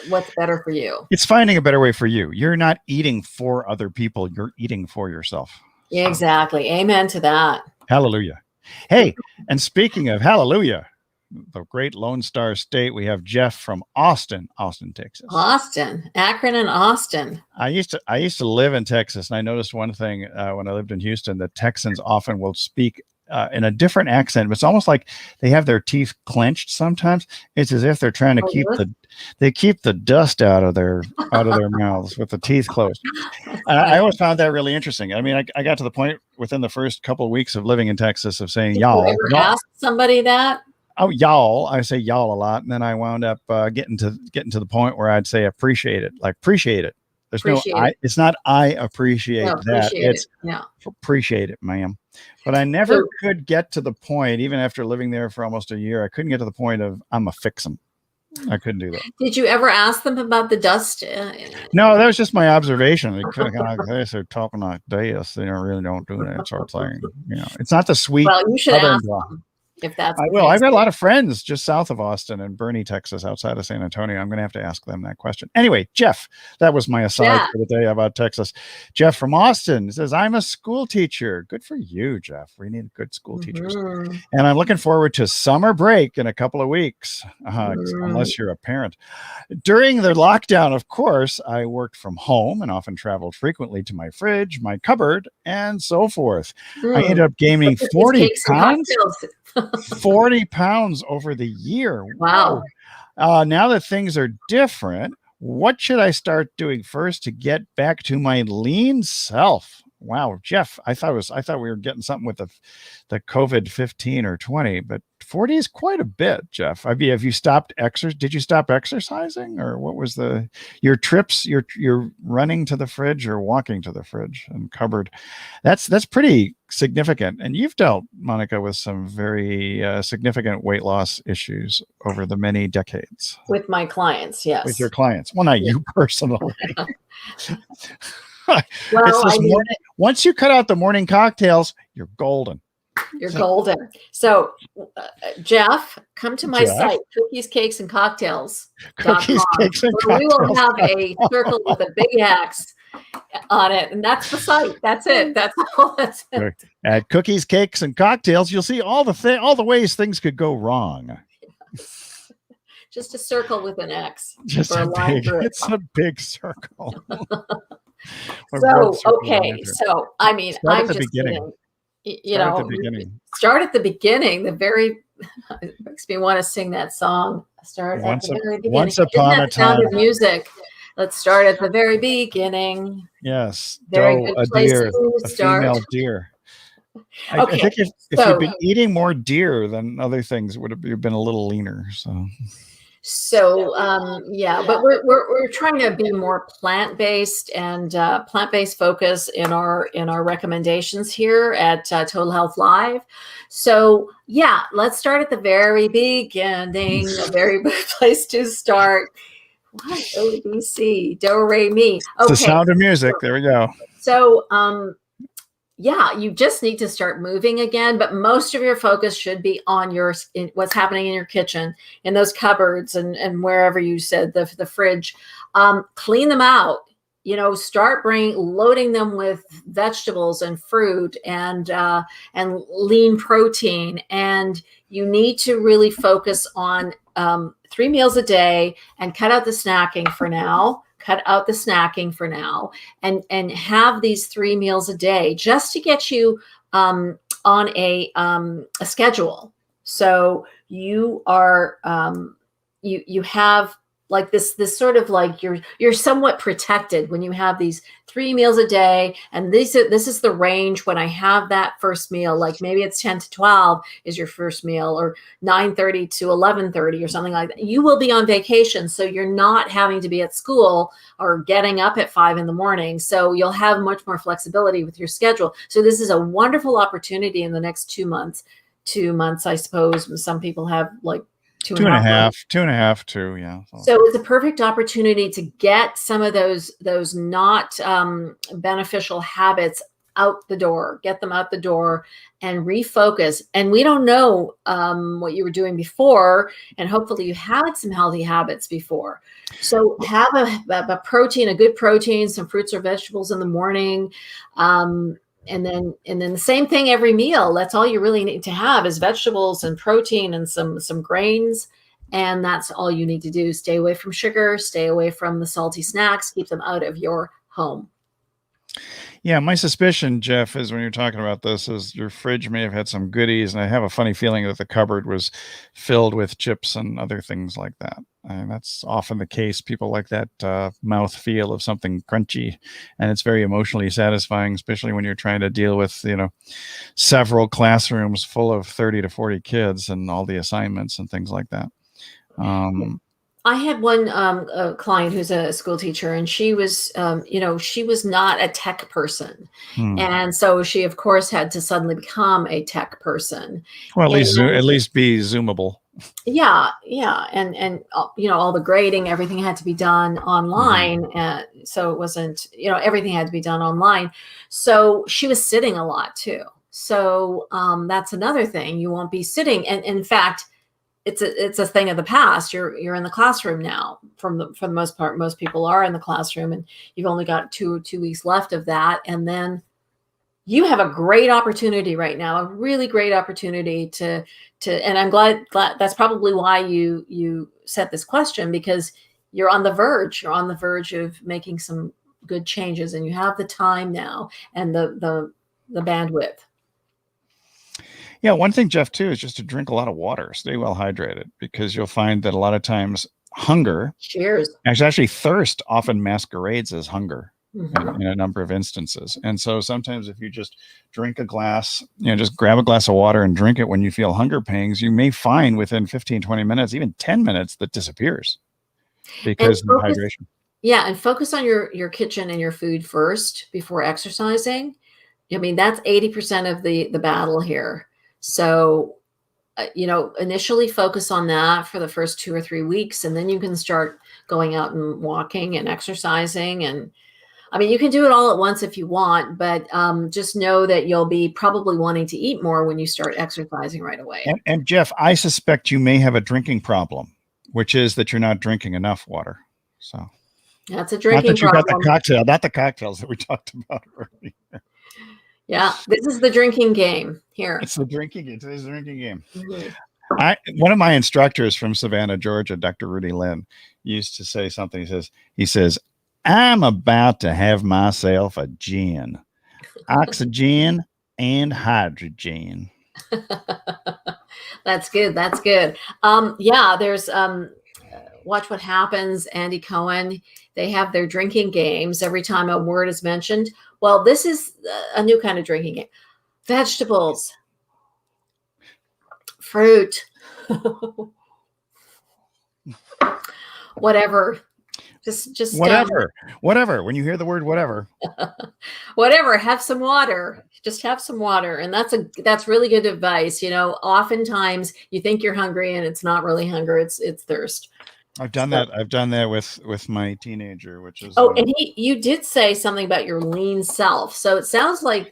B: what's better for you.
A: It's finding a better way for you. You're not eating for other people. You're eating for yourself. So.
B: Exactly. Amen to that.
A: Hallelujah. Hey, and speaking of hallelujah, the great Lone Star State, we have Jeff from Austin, Texas.
B: Akron and Austin.
A: I used to live in Texas, and I noticed one thing when I lived in Houston, that Texans often will speak in a different accent. It's almost like they have their teeth clenched sometimes. It's as if they're trying to keep the dust out of their mouths with the teeth closed. I always found that really interesting. I mean, I got to the point within the first couple of weeks of living in Texas of saying y'all.
B: Did you ever ask somebody that?
A: Oh, y'all. I say y'all a lot, and then I wound up getting to the point where I'd say appreciate it. There's no
B: Appreciate
A: I.
B: it.
A: It's not I appreciate
B: No,
A: that.
B: appreciate it.
A: It's
B: Yeah.
A: appreciate it, ma'am. But I never could get to the point, even after living there for almost a year, I couldn't get to the point of I'm a fix 'em. I couldn't do that.
B: Did you ever ask them about the dust?
A: No, that was just my observation. They kind of they're talking like this. They really don't do that sort of thing. It's not the sweet
B: Well, you should
A: southern
B: ask
A: draw.
B: them if that's
A: I
B: the
A: will.
B: case.
A: I've got a lot of friends just south of Austin and Bernie, Texas, outside of San Antonio. I'm going to have to ask them that question. Anyway, Jeff, that was my aside for the day about Texas. Jeff from Austin says, I'm a school teacher. Good for you, Jeff. We need good school teachers. And I'm looking forward to summer break in a couple of weeks, unless you're a parent. During the lockdown, of course, I worked from home and often traveled frequently to my fridge, my cupboard, and so forth. I ended up gaining 40 pounds. 40 pounds over the year.
B: Wow.
A: Now that things are different, what should I start doing first to get back to my lean self? Wow, Jeff, I thought we were getting something with the COVID 15 or 20, but 40 is quite a bit, Jeff. Have you stopped Did you stop exercising, or what was your trips? You're running to the fridge or walking to the fridge and cupboard. That's pretty significant. And you've dealt, Monika, with some very significant weight loss issues over the many decades.
B: With my clients, yes.
A: With your clients. Well, not you personally.
B: Well,
A: once you cut out the morning cocktails, you're golden.
B: You're golden. So, Jeff, come to my site, Cookies, Cakes, and Cocktails.
A: Cookies, Cakes, and Cocktails.
B: We will have a circle with a big X on it, and that's the site. That's it. That's all. That's it.
A: At Cookies, Cakes, and Cocktails, you'll see all the ways things could go wrong.
B: Just a circle with an X.
A: It's a big circle.
B: So, okay. So, I mean,
A: I'm just beginning.
B: Start at the beginning. It makes me want to sing that song. Start at the very beginning.
A: Once upon a time.
B: Sound of music. Let's start at the very beginning.
A: Yes.
B: Very good place
A: deer,
B: to
A: a
B: start.
A: female deer.
B: Okay.
A: I think if you've been eating more deer than other things, you've been a little leaner.
B: So but we're trying to be more plant-based and plant-based focus in our recommendations here at Total Health Live. So let's start at the very beginning, a very good place to start. What? ABC, do, re, mi. Okay.
A: It's the sound of music. There we go.
B: So you just need to start moving again, but most of your focus should be on what's happening in your kitchen, in those cupboards, and wherever you said the fridge. Clean them out. Start loading them with vegetables and fruit and lean protein. And you need to really focus on 3 meals a day and cut out the snacking for now. And have these 3 meals a day just to get you on a schedule. So you are you have like this sort of like you're somewhat protected when you have these 3 meals a day. And this is the range when I have that first meal, like maybe it's 10 to 12 is your first meal, or 9:30 to 11:30 or something like that. You will be on vacation. So you're not having to be at school or getting up at 5 in-the-morning. So you'll have much more flexibility with your schedule. So this is a wonderful opportunity in the next 2 months. 2 months, I suppose. Some people have like
A: 2.5, too. Yeah.
B: So it's a perfect opportunity to get some of those not beneficial habits out the door, get them out the door and refocus. And we don't know what you were doing before, and hopefully you had some healthy habits before. So have a protein, a good protein, some fruits or vegetables in the morning. And then the same thing every meal. That's all you really need to have is vegetables and protein and some grains. And that's all you need to do. Stay away from sugar, stay away from the salty snacks, keep them out of your home.
A: Yeah, my suspicion, Jeff, is when you're talking about this, is your fridge may have had some goodies, and I have a funny feeling that the cupboard was filled with chips and other things like that. And that's often the case. People like that mouth feel of something crunchy, and it's very emotionally satisfying, especially when you're trying to deal with, several classrooms full of 30 to 40 kids and all the assignments and things like that.
B: I had one a client who's a school teacher, and she was, she was not a tech person,
A: Hmm.
B: and so she, of course, had to suddenly become a tech person.
A: Well,
B: And
A: at least be zoomable.
B: yeah, yeah, and all the grading, everything had to be done online, so it wasn't, everything had to be done online. So she was sitting a lot too. So that's another thing. You won't be sitting, and in fact, it's a thing of the past. You're in the classroom now. For the most part, most people are in the classroom, and you've only got two weeks left of that, and then you have a great opportunity right now, a really great opportunity and I'm glad that's probably why you set this question, because you're on the verge of making some good changes, and you have the time now and the bandwidth.
A: Yeah, one thing, Jeff, too, is just to drink a lot of water, stay well hydrated, because you'll find that a lot of times hunger,
B: Cheers.
A: actually thirst often masquerades as hunger.
B: Mhm.
A: In a number of instances. And so sometimes if you just drink a glass, just grab a glass of water and drink it when you feel hunger pangs, you may find within 15, 20 minutes, even 10 minutes, that disappears
B: And
A: because of
B: focus,
A: hydration.
B: yeah, and focus on your kitchen and your food first before exercising. I mean, that's 80% of the battle here. So, initially focus on that for the first 2 or 3 weeks, and then you can start going out and walking and exercising. And I mean, you can do it all at once if you want, but just know that you'll be probably wanting to eat more when you start exercising right away.
A: And Jeff, I suspect you may have a drinking problem, which is that you're not drinking enough water. So
B: That's a
A: not
B: drinking
A: that you got the
B: problem.
A: cocktail, not the cocktails that we talked about earlier.
B: Yeah, this is the drinking game here.
A: It's the drinking game. Today's the drinking game.
B: Mm-hmm.
A: One of my instructors from Savannah, Georgia, Dr. Rudy Lynn, used to say something. He says, I'm about to have myself a gin, oxygen and hydrogen.
B: That's good. That's good. Yeah, there's Watch What Happens, Andy Cohen. They have their drinking games every time a word is mentioned. Well, this is a new kind of drinking game. Vegetables, fruit, whatever. Just
A: whatever. When you hear the word whatever,
B: whatever, have some water. Just have some water. And that's really good advice. Oftentimes you think you're hungry and it's not really hunger, it's thirst.
A: I've done that. I've done that with my teenager, which is
B: and you did say something about your lean self. So it sounds like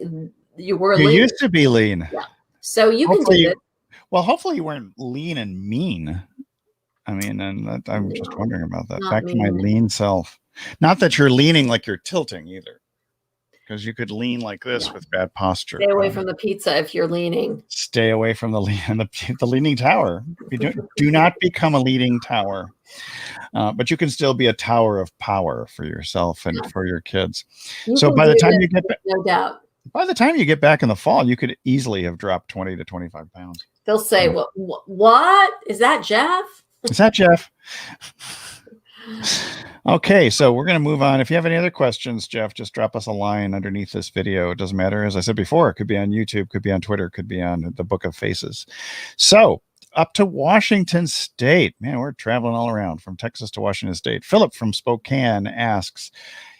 B: you were
A: you
B: lean.
A: used to be lean.
B: Yeah. So you can do it.
A: Well, hopefully you weren't lean and mean. I mean, and I'm just wondering about that. Back to my lean self. Not that you're leaning like you're tilting either, because you could lean like this with bad posture.
B: Stay away from the pizza if you're leaning.
A: Stay away from the leaning tower. Do not become a leaning tower. But you can still be a tower of power for yourself and for your kids. So by the time you get back,
B: no doubt.
A: By the time you get back in the fall, you could easily have dropped 20 to 25 pounds.
B: They'll say, what? Is that Jeff?
A: Is that Jeff? Okay, so we're going to move on. If you have any other questions, Jeff, just drop us a line underneath this video. It doesn't matter. As I said before, it could be on YouTube, could be on Twitter, could be on the Book of Faces. So up to Washington State. Man, we're traveling all around from Texas to Washington State. Philip from Spokane asks,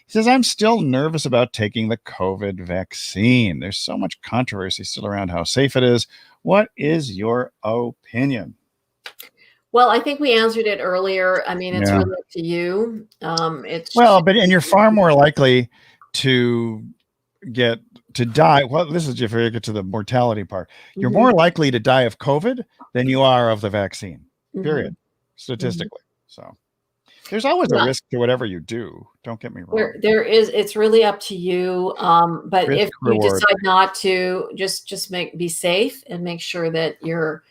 A: he says, I'm still nervous about taking the COVID vaccine. There's so much controversy still around how safe it is. What is your opinion?
B: Well, I think we answered it earlier. I mean, it's really up to you.
A: And you're far more likely to die. Well, this is if you get to the mortality part. You're more likely to die of COVID than you are of the vaccine, period, statistically. So there's always a risk to whatever you do. Don't get me wrong.
B: There is. It's really up to you. But if you decide not to, just be safe and make sure that you're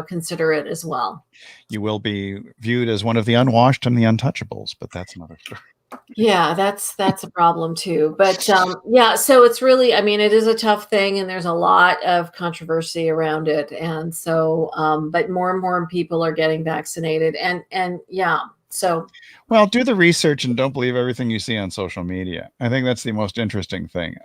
B: consider it as well.
A: You will be viewed as one of the unwashed and the untouchables, but that's another story.
B: Yeah, that's a problem too. But so it's really, I mean, it is a tough thing, and there's a lot of controversy around it. And so, but more and more people are getting vaccinated, and So,
A: well, do the research and don't believe everything you see on social media. I think that's the most interesting thing,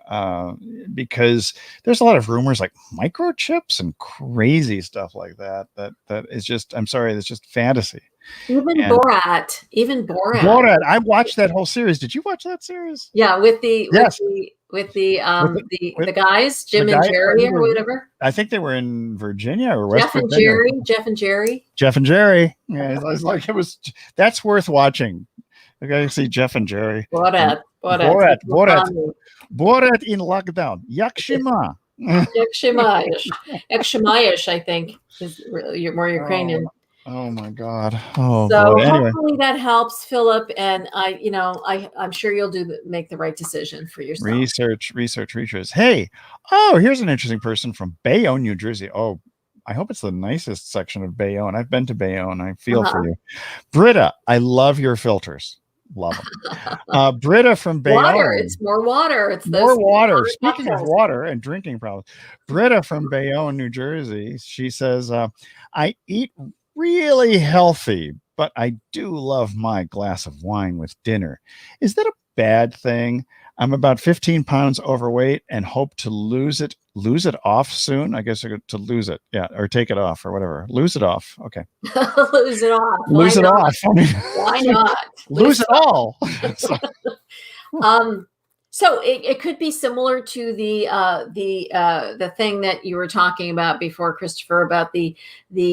A: because there's a lot of rumors like microchips and crazy stuff like that. That is just, I'm sorry, it's just fantasy.
B: even
A: And
B: Borat, even Borat.
A: Borat, I watched that whole series. Did you watch that series?
B: Yeah,
A: Yes.
B: with the
A: With the, with
B: the guys,
A: the
B: Jim and
A: guys,
B: Jerry or whatever.
A: I think they were in Virginia or West Virginia.
B: Jeff and Jerry.
A: Jeff and Jerry. Yeah, it was like, that's worth watching. I got to see Jeff and Jerry.
B: Borat.
A: Borat in lockdown. Yakshima.
B: Yakshimaish, I think, is more Ukrainian.
A: Oh my God. Oh
B: so
A: boy. Anyway.
B: Hopefully that helps, Philip. And I'm sure you'll make the right decision for yourself.
A: Research. Hey, here's an interesting person from Bayonne, New Jersey. Oh, I hope it's the nicest section of Bayonne. I've been to Bayonne. I feel for you. Britta, I love your filters. Love them. Britta from Bayonne.
B: Water. It's more water. It's
A: more water. Speaking of water and drinking problems, Britta from Bayonne, New Jersey, she says, I eat really healthy, but I do love my glass of wine with dinner. Is that a bad thing? I'm about 15 pounds overweight and hope to lose it off soon. I guess to lose it. Yeah. Or take it off or whatever. Lose it off. Okay.
B: Lose it off.
A: Lose it off. I mean,
B: why not?
A: Lose it all.
B: So it could be similar to the thing that you were talking about before, Christopher, about the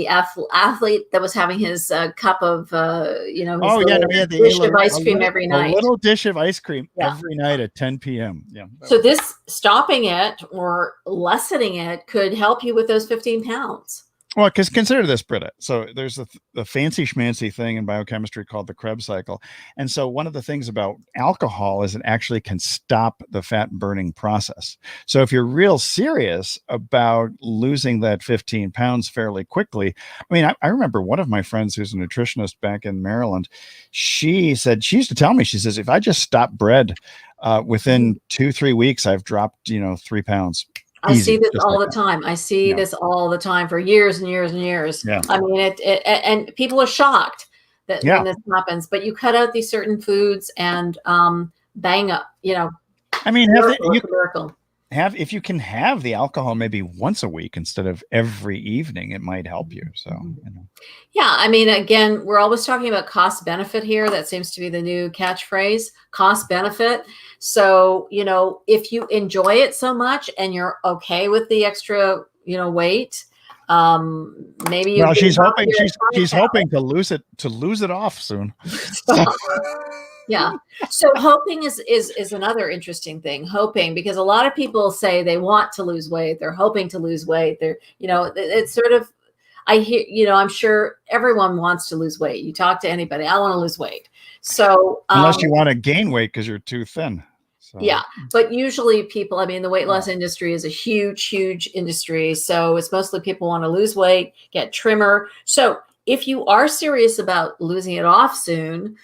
B: athlete that was having his cup of dish of ice cream every night.
A: A little dish of ice cream every night at 10 p.m. Yeah.
B: So this stopping it or lessening it could help you with those 15 pounds.
A: Well, because consider this, Britta. So there's the fancy schmancy thing in biochemistry called the Krebs cycle. And so one of the things about alcohol is it actually can stop the fat burning process. So if you're real serious about losing that 15 pounds fairly quickly, I mean, I remember one of my friends who's a nutritionist back in Maryland, she said, she used to tell me, she says, if I just stop bread, within 2-3 weeks, I've dropped, 3 pounds.
B: I see this all the time. I see this all the time for years and years and years.
A: Yeah.
B: I mean, and people are shocked that when this happens, but you cut out these certain foods and bang up,
A: I mean,
B: miracle.
A: If you can have the alcohol maybe once a week instead of every evening, it might help you. So,
B: Yeah. I mean, again, we're always talking about cost benefit here. That seems to be the new catchphrase, cost benefit. So, if you enjoy it so much and you're okay with the extra, weight, maybe.
A: Well, she's hoping to lose it off soon.
B: Yeah. So hoping is another interesting thing. Hoping, because a lot of people say they want to lose weight. They're hoping to lose weight. It's sort of, I hear, I'm sure everyone wants to lose weight. You talk to anybody, I want to lose weight. So
A: unless you want to gain weight because you're too thin. So.
B: Yeah. But usually people, I mean, the weight loss industry is a huge, huge industry. So it's mostly people want to lose weight, get trimmer. So if you are serious about losing it off soon,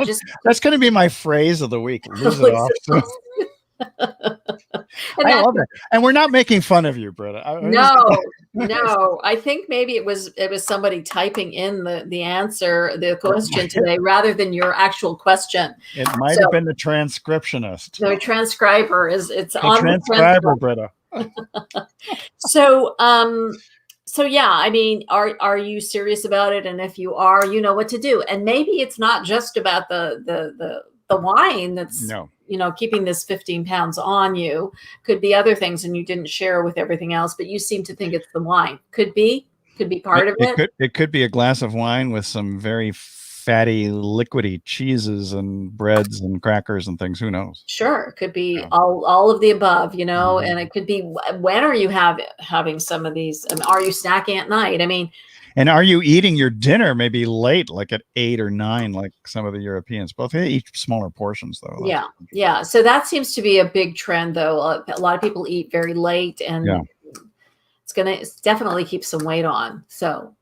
B: just
A: that's going to be my phrase of the week. Lose it off soon. I love it, and we're not making fun of you, Britta.
B: No. I think maybe it was somebody typing in the answer, the question today, rather than your actual question.
A: It might have been the transcriptionist.
B: The transcriber it's on the
A: transcriber, Britta.
B: So yeah, I mean, are you serious about it? And if you are, you know what to do. And maybe it's not just about the wine that's keeping this 15 pounds on you. Could be other things, and you didn't share with everything else, but you seem to think it's the wine. Could be part of it.
A: It could be a glass of wine with some very fatty, liquidy cheeses and breads and crackers and things. Who knows?
B: Sure, it could be all of the above, and it could be, when are you having some of these? Are you snacking at night? I mean,
A: and are you eating your dinner maybe late, like at 8 or 9, like some of the Europeans? Both they eat smaller portions, though.
B: Yeah. So that seems to be a big trend, though. A lot of people eat very late, and it's definitely keep some weight on. So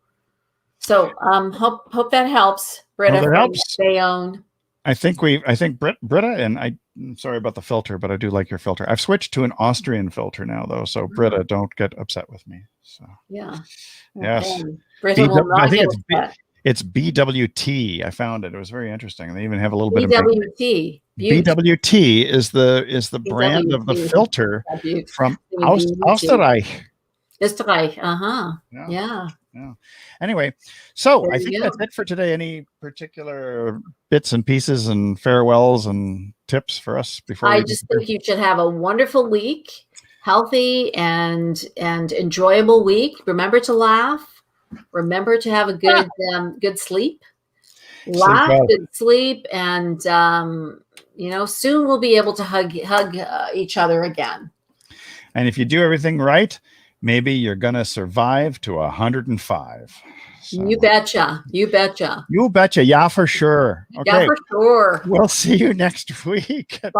B: hope that helps, Britta.
A: Well, that helps.
B: Bayonne.
A: I think Britta, and I'm sorry about the filter, but I do like your filter. I've switched to an Austrian filter now, though. So Britta, don't get upset with me. So
B: yeah.
A: Yes.
B: Britta will not get upset.
A: It's BWT. I found it. It was very interesting. They even have a little bit of
B: BWT.
A: BWT is the brand of the filter from Österreich.
B: Österreich. Uh-huh. Yeah.
A: Anyway, so
B: There
A: I
B: you
A: think
B: go.
A: that's it for today. Any particular bits and pieces and farewells and tips for us before
B: I
A: we
B: just think you should have a wonderful week, healthy and enjoyable week. Remember to laugh. Remember to have a good sleep. Laugh, good sleep, and soon we'll be able to hug each other again.
A: And if you do everything right, maybe you're gonna survive to 105. So.
B: You betcha. You betcha.
A: You betcha. Yeah, for sure. Okay.
B: Yeah, for sure.
A: We'll see you next week.
B: Bye.